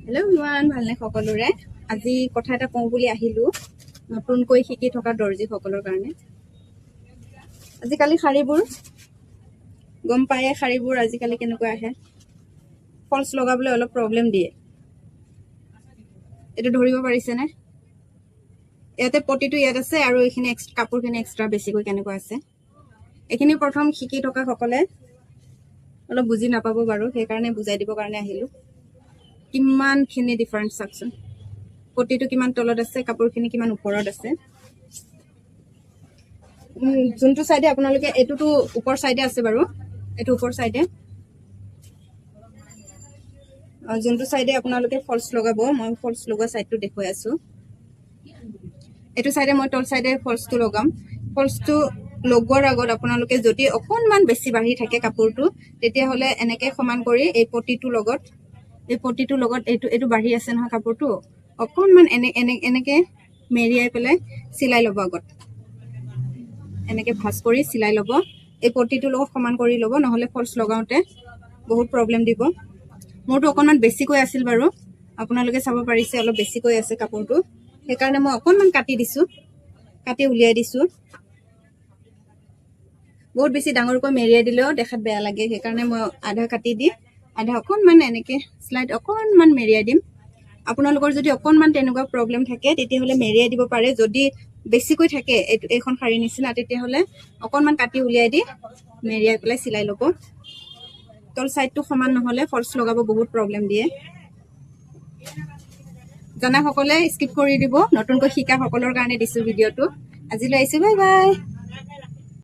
hello' ইমান ভালনে সকলোৰে আজি কথা এটা কওঁ বুলি আহিলো নতুনকৈ শিকি থকা দৰ্জীসকলৰ কাৰণে আজিকালি শাড়ীবোৰ গম পায়ে শাড়ীবোৰ আজিকালি কেনেকৈ আহে ফলছ লগাবলৈ অলপ প্ৰব্লেম দিয়ে এটা ধৰিব পাৰিছেনে ইয়াতে পটিটো ইয়াত আছে আৰু এইখিনি কাপোৰখিনি এক্সট্ৰা বেছিকৈ কেনেকৈ আছে এইখিনি প্ৰথম শিকি থকা সকলে অলপ বুজি নাপাব বাৰু সেইকাৰণে বুজাই দিব কাৰণে আহিলো কিমানখিনি ডিফাৰেন্স চাওকচোন পটিটো কিমান তলত আছে কাপোৰখিনি কিমান ওপৰত আছে যোনটো সাইডে আপোনালোকে এটোটো ওপৰ সাইডে আছে বাৰু এটো ওপৰ সাইডে যোনটো সাইডে আপোনালোকে ফলছ লগাব মই ফলছ লগা সাইডটো দেখুৱাই আছো এটো সাইডে মই তল সাইডে ফলছটো লগাম ফলছটো লগোৱাৰ আগত আপোনালোকে যদি অকনমান বেছি বাঢ়ি থাকে কাপোৰটো তেতিয়া হলে এনেকে সমান কৰি এই পটিটো লগত এটো বাঢ়ি আছে নহয় কাপোৰটো অকনমান এনেকে মেৰিয়াই পেলাই সিলাই লব আগত এনেকে ভাঁজ কৰি সিলাই লব এই পটিটো লগত সমান কৰি লব নহলে ফলছ লগাওতে বহুত প্ৰব্লেম দিব মোৰটো অকনমান বেছিকৈ আছিল বাৰু আপোনালোকে চাব পাৰিছে অলপ বেছিকৈ আছে কাপোৰটো সেইকাৰণে মই অকনমান কাটি দিছো কাটি উলিয়াই দিছো বহুত বেছি ডাঙৰকৈ মেৰিয়াই দিলেও দেখাত বেয়া লাগে সেইকাৰণে মই আধা কাটি দি আধা অকনমান এনেকে স্লাইড অকনমান মেৰিয়াই দিম আপোনালোকৰ যদি অকনমান তেনেকুৱা প্ৰব্লেম থাকে তেতিয়া হলে মেৰিয়াই দিব পাৰে যদি বেছিকৈ থাকে এইখন শাড়ী নিচিনা তেতিয়া হলে অকনমান কাটি উলিয়াই দি মেৰিয়াই পেলাই সিলাই লব তল সাইডটো সমান নহলে ফলছ লগাব বহুত প্ৰব্লেম দিয়ে জানা সকলে স্কিপ কৰি দিব নতুনকৈ শিকা সকলৰ কাৰণে দিছো ভিডিওটো আজিলৈ আহিছো বাই বাই